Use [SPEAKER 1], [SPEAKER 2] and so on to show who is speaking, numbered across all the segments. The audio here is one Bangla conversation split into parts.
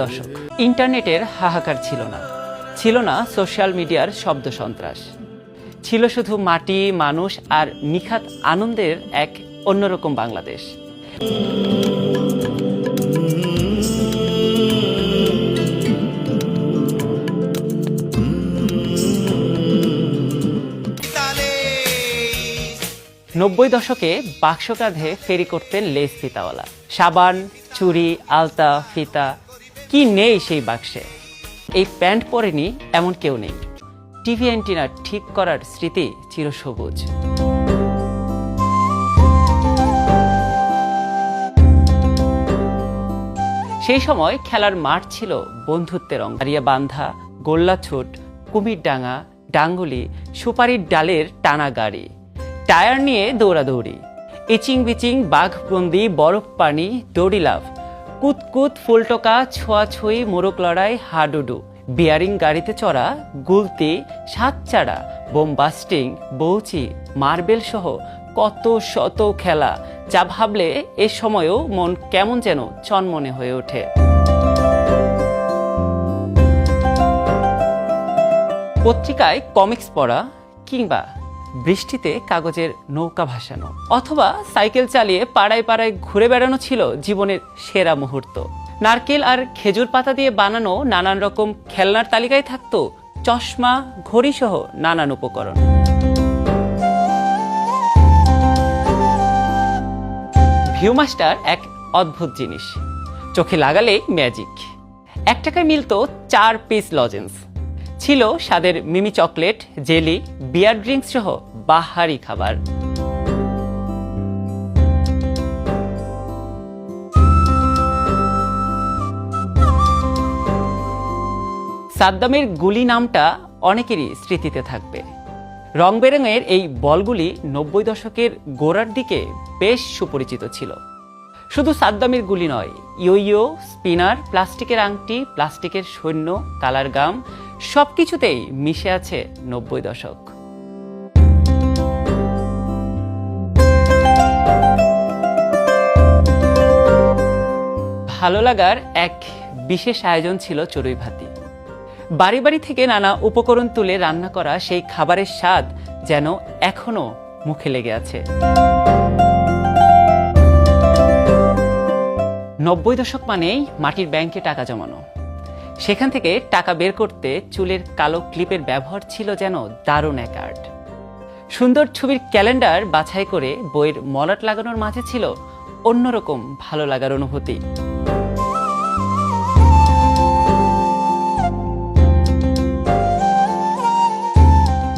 [SPEAKER 1] দশক। ইন্টারনেটের হাহাকার ছিল না, ছিল না সোশ্যাল মিডিয়ার শব্দ সন্ত্রাস, ছিল শুধু মাটি, মানুষ আর নিখাত আনন্দের এক অন্যরকম বাংলাদেশ। নব্বই দশকে বাক্স কাঁধে ফেরি করতেন লেস ফিতাওয়ালা। সাবান, চুড়ি, আলতা, ফিতা, কি নেই সেই বাক্সে? এই প্যান্ট পরেনি এমন কেউ নেই। টিভি অ্যান্টিনা ঠিক করার স্মৃতি চিরসবুজ। সেই সময় খেলার মাঠ ছিল বন্ধুত্বের রং। হারিয়া বান্ধা, গোল্লাছুট, কুমিরডাঙ্গা, ডাঙ্গুলি, সুপারির ডালের টানা গাড়ি, টায়ার নিয়ে দৌড়াদৌড়ি, ইচিং বিচিং, বাঘবন্দি, বরফ পানি, দড়ি লাফ, কুতকুত, ফুলটোকা, ছোঁয়াছুঁই, মোরগ লড়াই, হাডুডু, বিয়ারিং গাড়িতে চড়া, গুলতি, সাতচাড়া, বোম বাস্টিং, বৌচি, মার্বেল সহ কত শত খেলা, যা ভাবলে এ সময়ও মন কেমন যেন চনমনে হয়ে ওঠে। পত্রিকায় কমিক্স পড়া, কিংবা বৃষ্টিতে কাগজের নৌকা ভাসানো, অথবা সাইকেল চালিয়ে পাড়ায় পাড়ায় ঘুরে বেড়ানো ছিল জীবনের সেরা মুহূর্ত। নারকেল আর খেজুর পাতা দিয়ে বানানো নানান রকম খেলনার তালিকায় থাকতো চশমা, ঘড়ি সহ নানান উপকরণ। ভিউমাস্টার এক অদ্ভুত জিনিস, চোখে লাগালেই ম্যাজিক। 1 টাকায় মিলতো 4 পিস লজেন্স, ছিল স্বাদের মিমি চকলেট, জেলি, বিয়ার ড্রিঙ্কস সহ বাহারি খাবার। সাদ্দামের গুলি নামটা অনেকেরই স্মৃতিতে থাকবে। রং বেরঙের এই বলগুলি 90 দশকের গোড়ার দিকে বেশ সুপরিচিত ছিল। শুধু সাদ্দামের গুলি নয়, ইয়ো, স্পিনার, প্লাস্টিকের আংটি, প্লাস্টিকের সৈন্য, কালার গাম, সবকিছুতেই মিশে আছে 90 দশক। ভালো লাগার এক বিশেষ আয়োজন ছিল চড়ুই ভাতি। বাড়ি বাড়ি থেকে নানা উপকরণ তুলে রান্না করা সেই খাবারের স্বাদ যেন এখনো মুখে লেগে আছে। 90 দশক মানেই মাটির ব্যাংকে টাকা জমানো। সেখান থেকে টাকা বের করতে চুলের কালো ক্লিপের ব্যবহার ছিল যেন দারুণ এক আর্ট। সুন্দর ছবির ক্যালেন্ডার বাছাই করে বইয়ের মলাট লাগানোর মাঝে ছিল অন্যরকম ভালো লাগার অনুভূতি।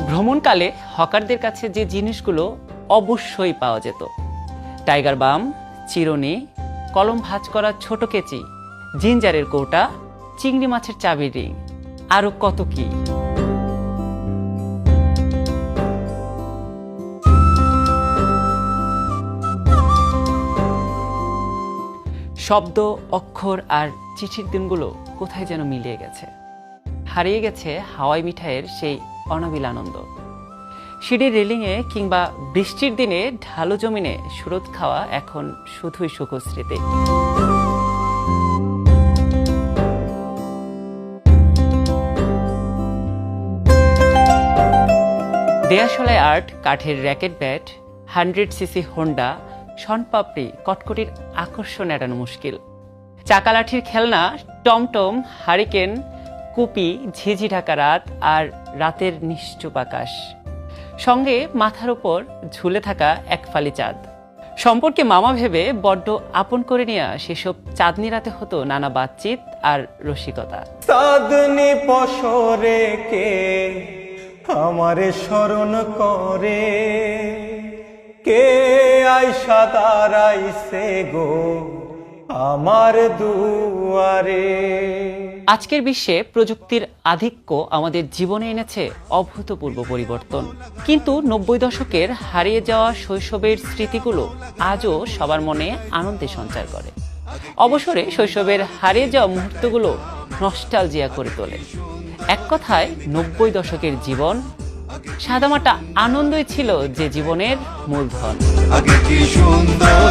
[SPEAKER 1] ভ্রমণকালে হকারদের কাছে যে জিনিসগুলো অবশ্যই পাওয়া যেত, টাইগার বাম, চিরুনি, কলম ভাঁজ করা ছোট কেচি, জিঞ্জারের কৌটা, চিংড়ি মাছের চাবির রিং, আরো কত কি। শব্দ, অক্ষর আর চিঠির দিনগুলো কোথায় যেন মিলিয়ে গেছে। হারিয়ে গেছে হাওয়াই মিঠাইয়ের সেই অনাবিল আনন্দ। সিঁড়ির রেলিংয়ে কিংবা বৃষ্টির দিনে ঢালু জমিনে সুরত খাওয়া এখন শুধুই সুখস্মৃতি। দেয়াশলায় আর্ট, কাঠের racket bat, 100cc Honda, sonpapdi, কটকটির আকর্ষণ এড়ানো মুশকিল। চাকালাঠির খেলনা, টমটম, হারিকেন, কুপি, ঝিঝি ঢাকা রাত আর রাতের নিশ্চুপ আকাশ, সঙ্গে মাথার উপর ঝুলে থাকা এক ফালি চাঁদ। সম্পর্কে মামা ভেবে বড্ড আপন করে নেওয়া সেসব চাঁদনি রাতে হতো নানা বাতচিত আর রসিকতা।
[SPEAKER 2] চাঁদনি পশরে কে আমারে স্মরণ করে, কে আইসা দাঁড়াইছে গো আমার দুয়ারে।
[SPEAKER 1] আজকের বিশ্বে প্রযুক্তির আধিক্য আমাদের জীবনে এনেছে অভূতপূর্ব পরিবর্তন, কিন্তু 90 দশকের হারিয়ে যাওয়া শৈশবের স্মৃতিগুলো আজও সবার মনে আনন্দে সঞ্চার করে। অবসরে শৈশবের হারিয়ে যাওয়া মুহূর্তগুলো নস্টালজিয়া করে তোলে। এক কথায় 90 দশকের জীবন সাদামাটা আনন্দই ছিল যে জীবনের মূলধন।
[SPEAKER 3] আগে কি সুন্দর